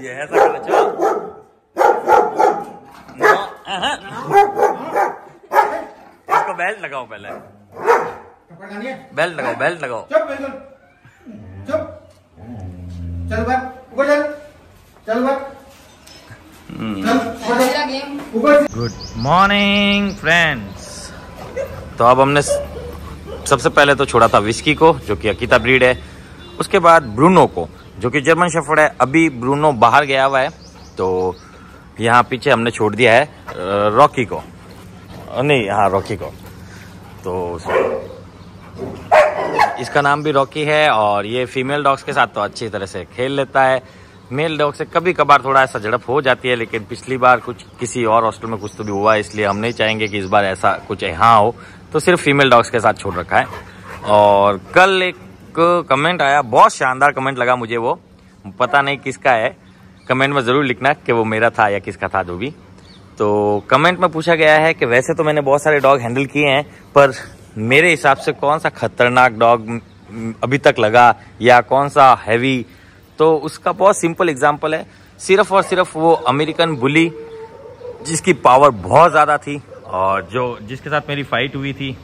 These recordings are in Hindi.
ये ऐसा कर चलो। इसको बेल्ट लगाओ पहले, बेल्ट लगाओ, बेल्ट लगाओ। चुप चल बात ऊपर चल, चल बात गुड मॉर्निंग फ्रेंड्स। तो अब हमने सबसे पहले तो छोड़ा था विस्की को, जो कि अकीता ब्रीड है। उसके बाद ब्रूनो को, जो कि जर्मन शेफर्ड है। अभी ब्रूनो बाहर गया हुआ है, तो यहाँ पीछे हमने छोड़ दिया है रॉकी को, नहीं हाँ रॉकी को। तो इसका नाम भी रॉकी है और ये फीमेल डॉग्स के साथ तो अच्छी तरह से खेल लेता है। मेल डॉग से कभी कभार थोड़ा ऐसा झड़प हो जाती है, लेकिन पिछली बार कुछ किसी और हॉस्टल में कुछ तो भी हुआ, इसलिए हम नहीं चाहेंगे कि इस बार ऐसा कुछ यहाँ हो, तो सिर्फ फीमेल डॉग्स के साथ छोड़ रखा है। और कल एक कमेंट आया, बहुत शानदार कमेंट लगा मुझे, वो पता नहीं किसका है, कमेंट में ज़रूर लिखना कि वो मेरा था या किसका था जो भी। तो कमेंट में पूछा गया है कि वैसे तो मैंने बहुत सारे डॉग हैंडल किए हैं, पर मेरे हिसाब से कौन सा खतरनाक डॉग अभी तक लगा या कौन सा हैवी। तो उसका बहुत सिंपल एग्जांपल है, सिर्फ और सिर्फ वो अमेरिकन बुली, जिसकी पावर बहुत ज़्यादा थी और जिसके साथ मेरी फाइट हुई थी।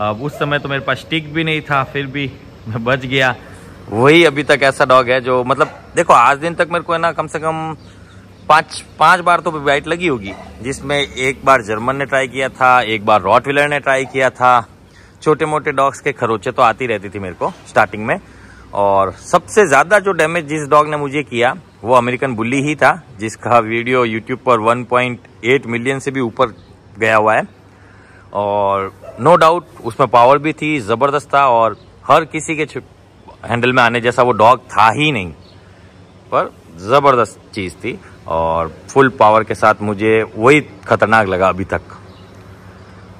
अब उस समय तो मेरे पास स्टिक भी नहीं था, फिर भी मैं बच गया। वही अभी तक ऐसा डॉग है जो, मतलब देखो आज दिन तक मेरे को है ना कम से कम पांच बार तो बाइट लगी होगी, जिसमें एक बार जर्मन ने ट्राई किया था, एक बार रॉटविलर ने ट्राई किया था। छोटे मोटे डॉग्स के खरोचे तो आती रहती थी मेरे को स्टार्टिंग में। और सबसे ज़्यादा जो डैमेज जिस डॉग ने मुझे किया वो अमेरिकन बुली ही था, जिसका वीडियो यूट्यूब पर 1.8 मिलियन से भी ऊपर गया हुआ है। और नो डाउट उसमें पावर भी थी, ज़बरदस्त था, और हर किसी के हैंडल में आने जैसा वो डॉग था ही नहीं, पर ज़बरदस्त चीज़ थी। और फुल पावर के साथ मुझे वही खतरनाक लगा अभी तक।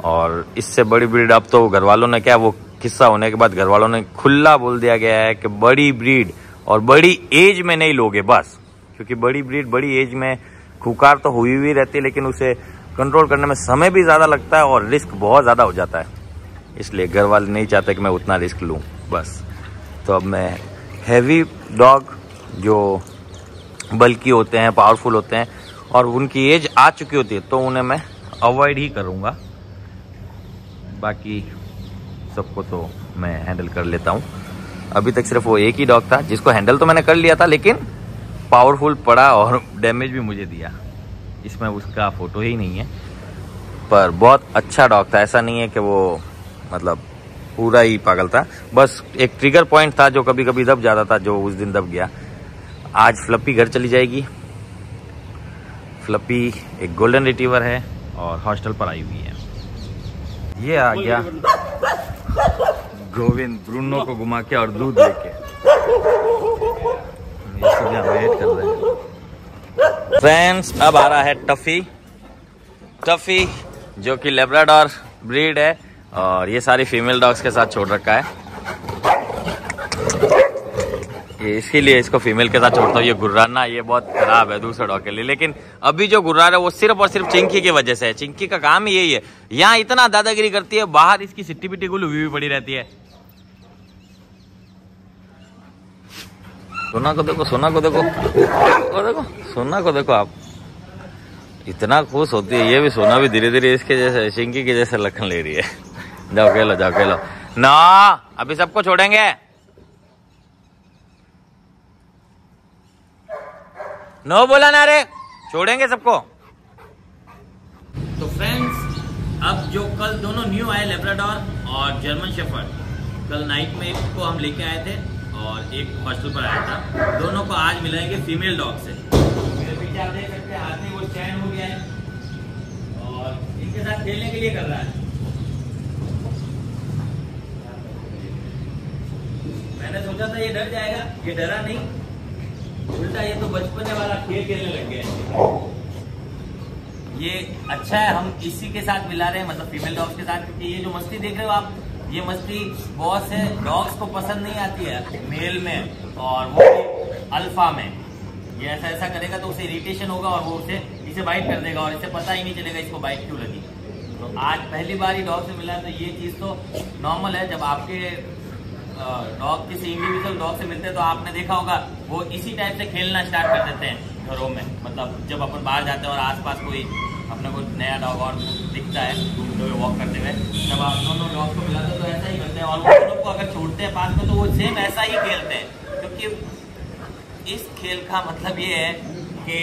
और इससे बड़ी ब्रीड अब तो घर वालों ने, क्या वो किस्सा होने के बाद घर वालों ने खुला बोल दिया गया है कि बड़ी ब्रीड और बड़ी एज में नहीं लोगे बस, क्योंकि बड़ी ब्रीड बड़ी एज में खुकार तो हुई हुई रहती है, लेकिन उसे कंट्रोल करने में समय भी ज़्यादा लगता है और रिस्क बहुत ज़्यादा हो जाता है। इसलिए घर वाले नहीं चाहते कि मैं उतना रिस्क लूँ बस। तो अब मैं हैवी डॉग जो बल्कि होते हैं, पावरफुल होते हैं और उनकी एज आ चुकी होती है, तो उन्हें मैं अवॉइड ही करूँगा। बाकी सबको तो मैं हैंडल कर लेता हूँ। अभी तक सिर्फ वो एक ही डॉग था जिसको हैंडल तो मैंने कर लिया था, लेकिन पावरफुल पड़ा और डैमेज भी मुझे दिया। इसमें उसका फ़ोटो ही नहीं है, पर बहुत अच्छा डॉग था। ऐसा नहीं है कि वो मतलब पूरा ही पागल था, बस एक ट्रिगर पॉइंट था जो कभी कभी दब जाता था, जो उस दिन दब गया। आज फ्लपी घर चली जाएगी। फ्लपी एक गोल्डन रिट्रीवर है और हॉस्टल पर आई हुई है। ये आ गया गोविंद ब्रूनो को घुमा के और दूध लेके, इसको भी हम वेट कर रहे हैं। फ्रेंड्स अब आ रहा है टफी। टफी जो कि लेब्राडोर ब्रीड है और ये सारी फीमेल डॉग्स के साथ छोड़ रखा है, इसीलिए इसको फीमेल के साथ छोड़ता हूँ। ये गुर्राना ये बहुत खराब है दूसरे डॉग के लिए, लेकिन अभी जो गुर्रा है वो सिर्फ और सिर्फ चिंकी की वजह से है। चिंकी का काम ही यही है, यहाँ इतना दादागिरी करती है, बाहर इसकी सिट्टी पिट्टी गुल हुई पड़ी रहती है। सोना को देखो, सोना को देखो, देखो सोना को देखो, आप इतना खुश होती है। ये भी सोना भी धीरे धीरे इसके जैसे चिंकी के जैसे लखन ले रही है। जाओ खेलो, जाओ खेलो ना, अभी सबको छोड़ेंगे। नो बोला ना रे, छोड़ेंगे सबको। तो फ्रेंड्स अब जो कल दोनों न्यू आए लेब्राडोर और जर्मन शेफर्ड, कल नाइट में एक को हम लेके आए थे और एक हॉस्टल पर आया था। दोनों को आज मिलाएंगे फीमेल डॉग से। मेरे पीछे आप देख सकते हैं हाथ में वो चैन हो गया है और इनके साथ खेलने के लिए कर रहा है। मैंने सोचा था ये डर जाएगा, ये डरा नहीं, उल्टा ये तो बचपने वाला खेल खेलने लग गया। ये अच्छा है हम इसी के साथ मिला रहे हैं, मतलब फीमेल डॉग्स के साथ, क्योंकि ये जो मस्ती देख रहे हो आप, ये मस्ती बहुत से डॉग्स को पसंद नहीं आती है मेल में और वो अल्फा में। ये ऐसा ऐसा करेगा तो उसे इरिटेशन होगा और वो इसे बाइट कर देगा और इसे पता ही नहीं चलेगा इसको बाइट क्यों लगी। तो आज पहली बार ही डॉग से मिला, तो ये चीज़ तो नॉर्मल है। जब आपके डॉग किसी इंडिविजुअल डॉग से मिलते हैं तो आपने देखा होगा वो इसी टाइप से खेलना स्टार्ट कर देते हैं घरों में। मतलब जब अपन बाहर जाते हैं और आसपास कोई अपने को नया डॉग और दिखता है घूमते हुए वॉक करते हुए, जब आप दोनों डॉग को मिलाते हैं तो ऐसा ही करते हैं। और वो दोनों को अगर छोड़ते हैं पास में तो वो सेम ऐसा ही खेलते हैं, क्योंकि इस खेल का मतलब ये है कि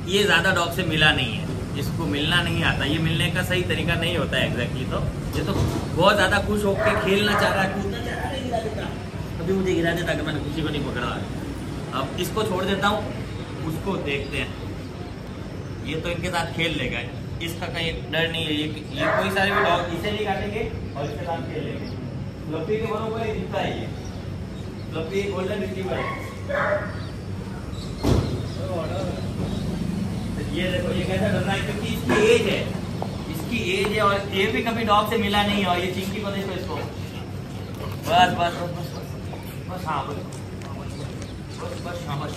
ये ज़्यादा डॉग से मिला नहीं है, इसको मिलना नहीं आता। ये मिलने का सही तरीका नहीं होता है एग्जैक्टली। तो ये तो बहुत ज़्यादा खुश होकर खेलना चाह रहा है, कूदना चाह रहा है, गिरा देता। अभी मुझे गिरा देता कि मैंने किसी को नहीं पकड़ा। अब इसको छोड़ देता हूँ, उसको देखते हैं। ये तो इनके साथ खेल लेगा, इसका कहीं डर नहीं है। ये कोई सारे भी डॉग इसे नहीं काटेंगे और इसके साथ खेल लेंगे। फ्लफी के बनो को दिखता है, ये फ्लफी गोल्डन रिट्रीवर है। ये देखो ये कैसा डर रहा है, क्योंकि इसकी एज है, इसकी एज है और ये भी कभी डॉग से मिला नहीं है। और ये चिंकी को देखो इसको, बस बस बस बस बस हाँ बस बस बस हाँ बस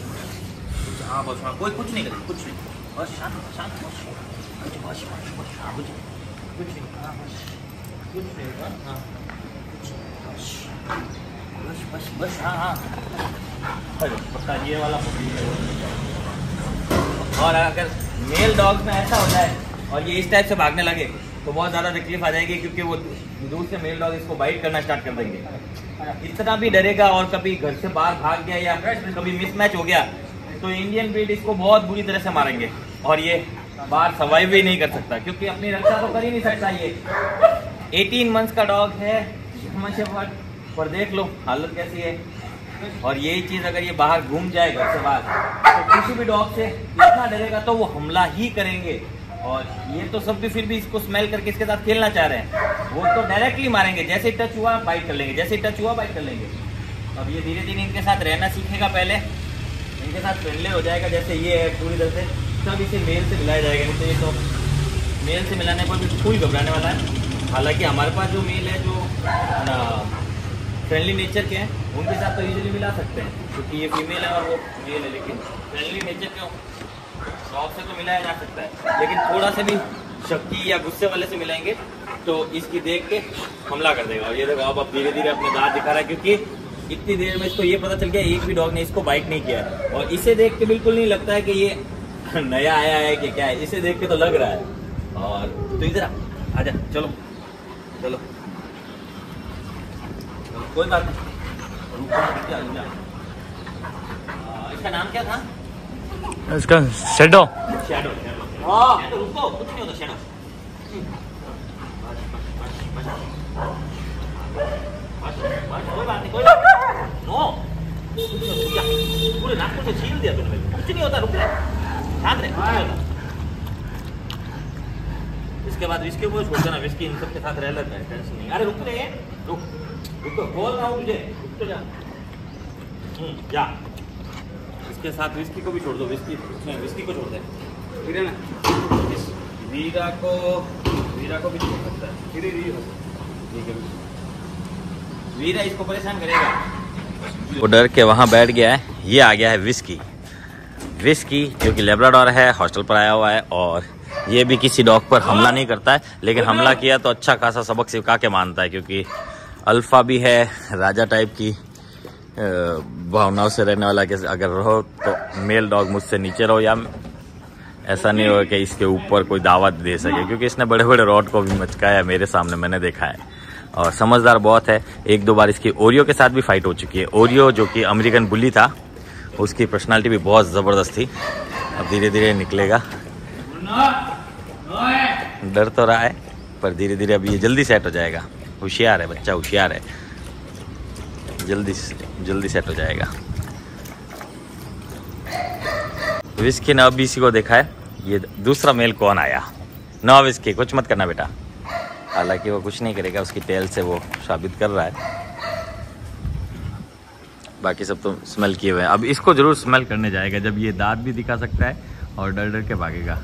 हाँ बस हाँ, कोई कुछ नहीं करे, कुछ नहीं, बस शांत शांत बस बस बस बस हाँ कुछ नहीं, हाँ बस कुछ नहीं, हाँ बस बस बस हाँ हाँ। अरे पक्का ये वाला। और अगर मेल डॉग्स में ऐसा हो जाए और ये इस टाइप से भागने लगे तो बहुत ज़्यादा तकलीफ आ जाएगी, क्योंकि वो दूसरे मेल डॉग इसको बाइट करना स्टार्ट कर देंगे। इतना भी डरेगा और कभी घर से बाहर भाग गया या कभी मिसमैच हो गया तो इंडियन ब्रीड इसको बहुत बुरी तरह से मारेंगे और ये बाहर सर्वाइव ही नहीं कर सकता, क्योंकि अपनी रक्षा तो कर ही नहीं सकता। ये 18 मंथ्स का डॉग है पर देख लो हालत कैसी है। और यही चीज़ अगर ये बाहर घूम जाए घर से बाहर तो किसी भी डॉग से इतना डरेगा तो वो हमला ही करेंगे। और ये तो सब भी फिर भी इसको स्मेल करके इसके साथ खेलना चाह रहे हैं, वो तो डायरेक्टली मारेंगे। जैसे टच हुआ बाइट कर लेंगे, जैसे टच हुआ बाइट कर लेंगे। अब ये धीरे धीरे इनके साथ रहना सीखेगा, पहले इनके साथ फ्रेंडली हो जाएगा। जैसे ये है पूरी तरह से, तब इसे मेल से मिलाया जाएगा। नहीं तो ये तो मेल से मिलाने पर भी फुल घबराने वाला है। हालांकि हमारे पास जो मेल है जो फ्रेंडली नेचर के हैं उनके साथ तो इजीली मिला सकते हैं, क्योंकि ये फीमेल है और वो मेल है। लेकिन फ्रेंडली नेचर के डॉग से तो मिलाया जा सकता है, लेकिन थोड़ा से भी शक्की या गुस्से वाले से मिलाएंगे तो इसकी देख के हमला कर देगा। और ये देखो अब धीरे धीरे अपने दांत दिखा रहा है, क्योंकि इतनी देर में इसको ये पता चल गया एक भी डॉग ने इसको बाइट नहीं किया है। और इसे देख के बिल्कुल नहीं लगता है कि ये नया आया है कि क्या है, इसे देख के तो लग रहा है। और तो इधर आजा, चलो चलो कोई बात नहीं। इसका नाम क्या था? इसका शैडो। शैडो हाँ तो रुको, कुछ नहीं होता शैडो। कोई बात नहीं, कोई बात नहीं। नो पूरे नागपुर से छील दिया तुमने, कुछ नहीं होता, रुक ले, शांत रहे, कुछ नहीं होता। इसके बाद विस्की को छोड़ देना, विस्की इन सब के साथ रह लेता है, टेंशन नहीं। अरे रुक ले, रुक रुक, बोल रहा हूँ तुझे, रुक तो जा। जा, इसके साथ विस्की को भी छोड़ दो, विस्की को छोड़ दे। वीरा ना, वीरा को भी छोड़ सकता है। ठीक है, वीरा इसको परेशान करेगा। वो डर के वहाँ बैठ गया है। ये आ गया है विस्की, जो कि लेब्राडोर है, हॉस्टल पर आया हुआ है। और ये भी किसी डॉग पर हमला नहीं करता है, लेकिन हमला किया तो अच्छा खासा सबक सिखा के मानता है, क्योंकि अल्फा भी है, राजा टाइप की भावनाओं से रहने वाला। कि अगर रहो तो मेल डॉग मुझसे नीचे रहो, या ऐसा नहीं हो कि इसके ऊपर कोई दावत दे सके, क्योंकि इसने बड़े बड़े रॉड को भी मचकाया है मेरे सामने, मैंने देखा है। और समझदार बहुत है। एक दो बार इसकी ओरियो के साथ भी फाइट हो चुकी है। ओरियो जो कि अमेरिकन बुली था, उसकी पर्सनालिटी भी बहुत ज़बरदस्त थी। अब धीरे धीरे निकलेगा, डर तो रहा है पर धीरे धीरे अब ये जल्दी सेट हो जाएगा। होशियार है बच्चा, होशियार है, जल्दी सेट हो जाएगा। विस्की ने अब इसी को देखा है। ये दूसरा मेल कौन आया? ना विस्की, कुछ मत करना बेटा। हालांकि वो कुछ नहीं करेगा, उसकी टेल से वो साबित कर रहा है। बाकी सब तो स्मेल किए हुए हैं। अब इसको जरूर स्मेल करने जाएगा, जब ये दांत भी दिखा सकता है और डर डर के भागेगा।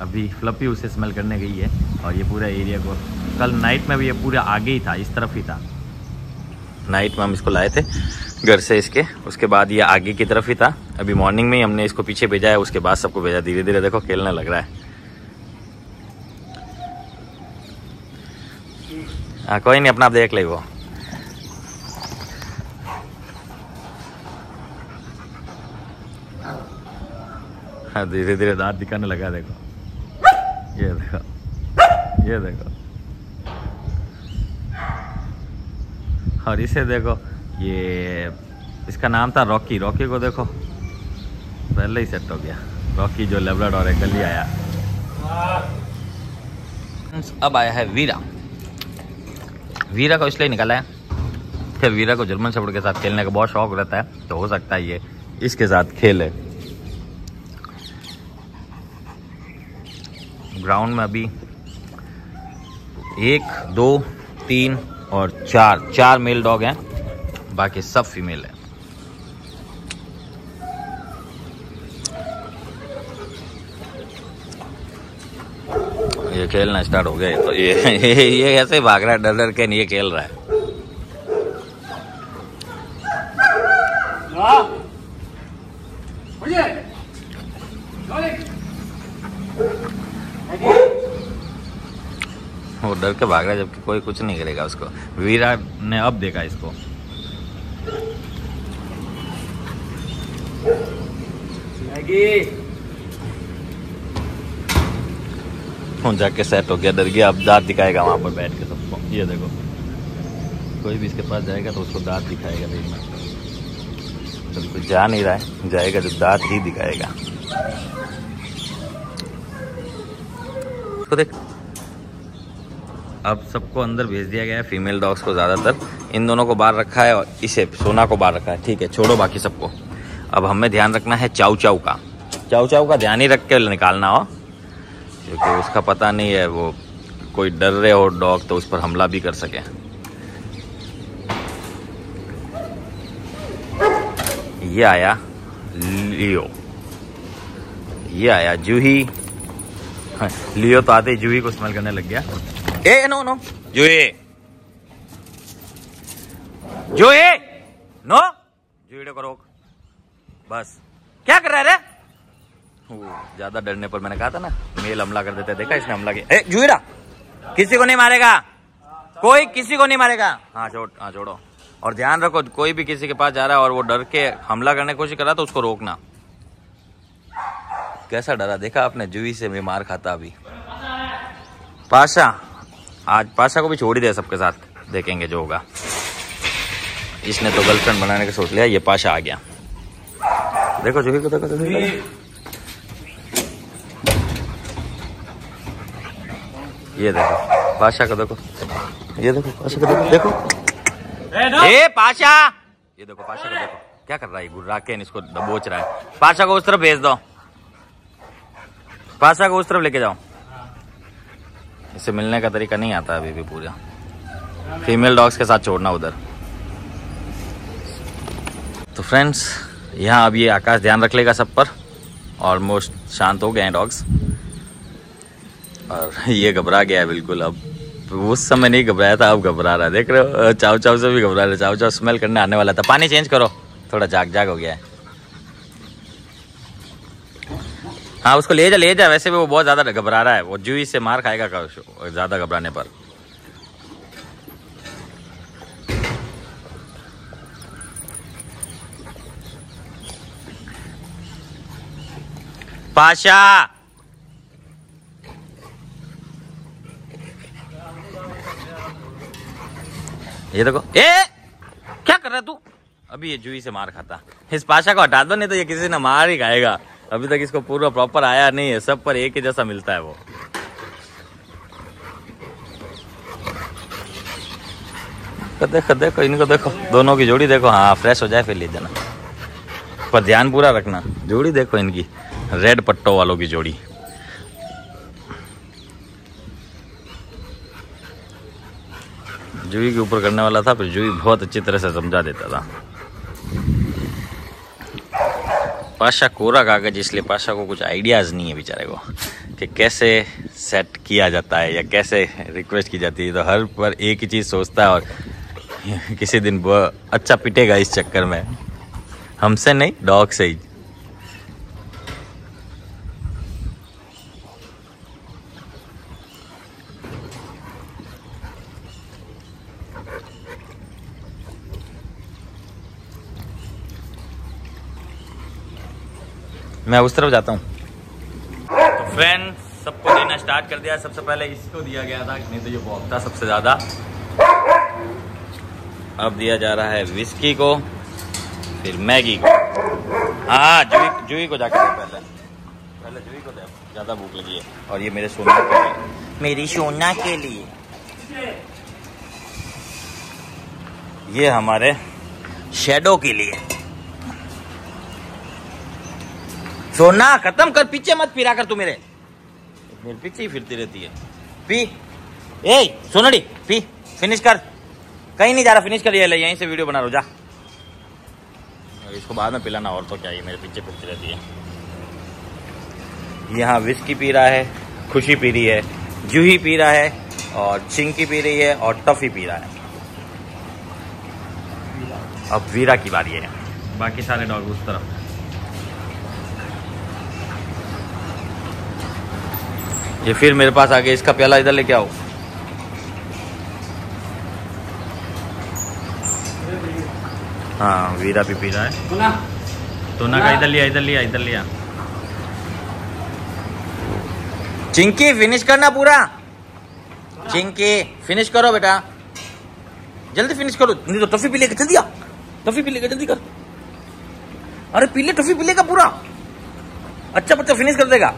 अभी फ्लफी उसे स्मेल करने गई है और ये पूरा एरिया को, कल नाइट में भी ये पूरा आगे ही था, इस तरफ ही था। नाइट में हम इसको लाए थे घर से इसके, उसके बाद ये आगे की तरफ ही था। अभी मॉर्निंग में ही हमने इसको पीछे भेजा है, उसके बाद सबको भेजा। धीरे धीरे देखो खेलने लग रहा है। हाँ कोई नहीं, अपना आप देख ले। वो हाँ, धीरे धीरे दांत दिखाने लगा। देखो ये देखो, ये देखो। और इसे देखो, ये इसका नाम था रॉकी। रॉकी को देखो पहले ही सेट हो गया। रॉकी जो लेब्राडोर है, कल ही आया। अब आया है वीरा। वीरा को इसलिए निकाला है फिर वीरा को जर्मन शेफर्ड के साथ खेलने का बहुत शौक रहता है, तो हो सकता है ये इसके साथ खेले। ग्राउंड में अभी 1 2 3 और 4 मेल डॉग हैं, बाकी सब फीमेल है। ये खेलना स्टार्ट हो गया। तो ये ऐसे भाग रहा है, डर डर के नहीं ये खेल रहा है। वो डर के भाग रहा है, जबकि कोई कुछ नहीं करेगा उसको। वीरा ने अब देखा इसको। जाके सेट हो गया, डर गया। अब दांत दिखाएगा वहां पर बैठ के सबको। ये देखो, कोई भी इसके पास जाएगा तो उसको दांत दिखाएगा। देखना, तो कोई जा नहीं रहा है, जाएगा जब दांत ही दिखाएगा। इसको देख। अब सबको अंदर भेज दिया गया है, फीमेल डॉग्स को ज़्यादातर। इन दोनों को बाहर रखा है और इसे सोना को बाहर रखा है। ठीक है, छोड़ो बाकी सबको। अब हमें ध्यान रखना है चाऊ चाऊ का। चाऊ चाऊ का ध्यान ही रख के निकालना हो, क्योंकि उसका पता नहीं है, वो कोई डर रहे हो डॉग तो उस पर हमला भी कर सके। ये आया लियो, ये आया जूही। लियो तो आते ही जूही को स्मेल करने लग गया। ए नो नो, जूही जूही नो, जूही को रोक। बस क्या कर रहा है रे? ज्यादा डरने पर मैंने कहा था ना, मेल हमला कर देते। देखा इसने हमला किया। जूहीरा किसी को नहीं मारेगा, कोई किसी को नहीं मारेगा। हाँ छोड़ो। और ध्यान रखो, कोई भी किसी के पास जा रहा है और वो डर के हमला करने की कोशिश कर रहा तो उसको रोकना। कैसा डरा देखा आपने? जूही से भी मार खाता अभी। पाशा, आज पाशा को भी छोड़ ही दे सबके साथ, देखेंगे जो होगा। इसने तो गर्लफ्रेंड बनाने का सोच लिया। ये पाशा आ गया। देखो जूही को, देखो। ये देखो पाशा को, देखो ये देखो पाशा को, देखो ए पाशा, ये देखो पाशा को, देखो क्या कर रहा है। गुर्रा के इसको दबोच रहा है। पाशा को उस तरफ भेज दो, पाशा को उस तरफ लेके जाओ। इसे मिलने का तरीका नहीं आता अभी भी पूरा। फीमेल डॉग्स के साथ छोड़ना उधर। तो फ्रेंड्स, यहाँ अब ये आकाश ध्यान रख लेगा सब पर। ऑलमोस्ट शांत हो गए हैं डॉग्स, और ये घबरा गया है बिल्कुल। अब उस समय नहीं घबराया था, अब घबरा रहा है। देख रहे हो, चाव चाव से भी घबरा रहा है। चाव चाव स्मेल करने आने वाला था। पानी चेंज करो, थोड़ा जाग हो गया है। हाँ उसको ले जा। वैसे भी वो बहुत ज्यादा घबरा रहा है। वो जूही से मार खाएगा ज्यादा घबराने पर। पाशा, ये देखो। क्या कर रहा है तू? अभी ये जूही से मार खाता। इस पाशा को हटा दो, नहीं तो ये किसी ने मार ही खाएगा। अभी तक इसको पूरा प्रॉपर आया नहीं है। सब पर एक ही जैसा मिलता है वो। देखो इनको, देखो दोनों की जोड़ी देखो। हाँ फ्रेश हो जाए फिर ले जाना, पर ध्यान पूरा रखना। जोड़ी देखो इनकी, रेड पट्टों वालों की जोड़ी। जूही के ऊपर करने वाला था, फिर जूही बहुत अच्छी तरह से समझा देता था। पाशा कोरा कागज, इसलिए पाशा को कुछ आइडियाज नहीं है बेचारे को कि कैसे सेट किया जाता है या कैसे रिक्वेस्ट की जाती है। तो हर पर एक ही चीज़ सोचता है, और किसी दिन वो अच्छा पिटेगा इस चक्कर में। हमसे नहीं, डॉग से ही। मैं उस तरफ जाता हूँ। तो फ्रेंड्स, सबको देना स्टार्ट कर दिया। सबसे पहले इसको दिया गया था, नहीं तो ये भौंकता सबसे ज्यादा। अब दिया जा रहा है विस्की को, फिर मैगी को। हाँ, जूही को जाकर पहले जूही को दे, ज्यादा भूख लगी है। और ये मेरे सोना के लिए, मेरी सोना के लिए। ये हमारे शैडो के लिए। सोना खत्म कर, पीछे मत फिरा कर तू मेरे पीछे ही फिरती रहती है। पी, ए सोनाडी पी, फिनिश कर। कहीं नहीं जा रहा, फिनिश कर। ये ले, यहीं से वीडियो बना रहा जा। इसको बाद में पिलाना, और तो क्या, ये मेरे पीछे फिरती रहती है। यहाँ विस्की पी रहा है, खुशी पी रही है, जूही पी रहा है, और चिंकी पी रही है, और टफी पी रहा है। अब वीरा की बारी है। बाकी सारे डॉग उस तरफ। ये फिर मेरे पास आ गया। इसका प्याला इधर लेके आओ। हाँ, वीरा भी पी रहा है। टोना का इधर लिया, इधर लिया, इधर लिया। चिंकी फिनिश करना पूरा। चिंकी फिनिश करो बेटा, जल्दी फिनिश करो। नहीं तो टॉफी पी लेगा, जल्दी आ। टॉफी पी लेगा, जल्दी कर। अरे पी ले, टॉफी पी लेगा पूरा। अच्छा बच्चा फिनिश कर देगा।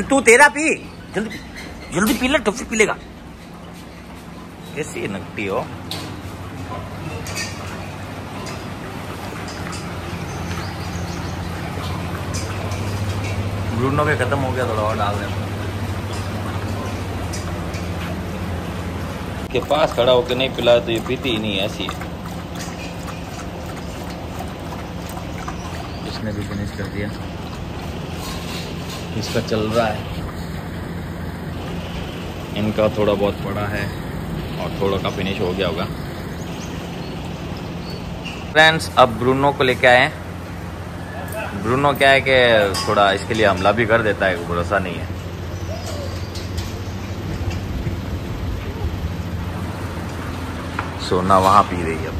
तू तेरा पी, जल्दी जल्दी पी ले, टॉफी पी लेगा। कैसी नकटी हो। ब्रूनो के खत्म हो गया, थोड़ा और डाल दें। के पास खड़ा होकर नहीं पिलाया तो ये पीती ही नहीं, ऐसी है। इसने भी फिनिश कर दिया। इसका चल रहा है। इनका थोड़ा बहुत पड़ा है और थोड़ा का फिनिश हो गया होगा। फ्रेंड्स, अब ब्रूनो को लेके आए। ब्रूनो क्या है कि थोड़ा इसके लिए हमला भी कर देता है, भरोसा नहीं है। सोना वहां पी रही है।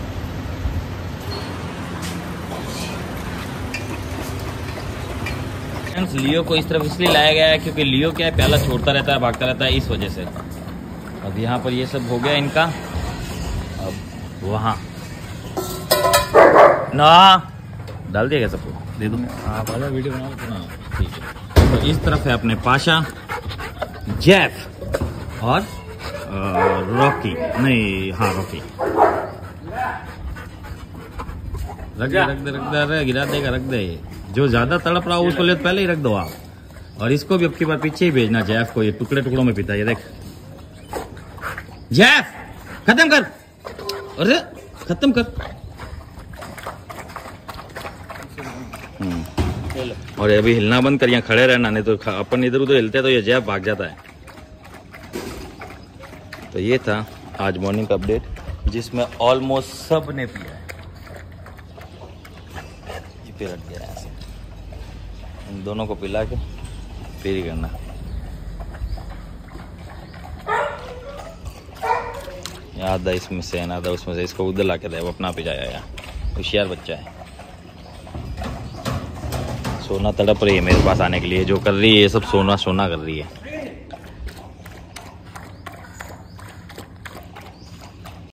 अब लियो को इस तरफ इसलिए लाया गया है क्योंकि लियो क्या है, प्याला छोड़ता रहता है, भागता रहता है, इस वजह से। अब यहाँ पर ये सब हो गया इनका। अब वहाँ ना डाल दिया गया सबको, दे दो आप। वीडियो बनाओ तो ठीक है। तो इस तरफ है अपने पाशा, जेफ और रॉकी। नहीं, हाँ रॉकी। रख दे, गिरा देगा, रख दे। जो ज्यादा तड़प रहा हो उसको ले पहले ही रख दो आप। और इसको भी अब की बार पीछे ही भेजना, जैफ को। ये टुकड़े टुकड़ों में पीता है, ये देख। जैफ खत्म कर, अरे खत्म कर। और अभी हिलना बंद कर, यहाँ खड़े रहना, नहीं तो अपन इधर उधर हिलते तो ये जैफ भाग जाता है। तो ये था आज मॉर्निंग का अपडेट, जिसमें ऑलमोस्ट सब ने पिया है। ये पे रख दिया ऐसे, इन दोनों को पिला के फिर ही करना। आधा इसमें से, आधा उसमें से। इसको उधर ला के दे, वो अपना पे जाया यार, होशियार बच्चा है। सोना तड़प रही है मेरे पास आने के लिए, जो कर रही है ये सब सोना सोना कर रही है।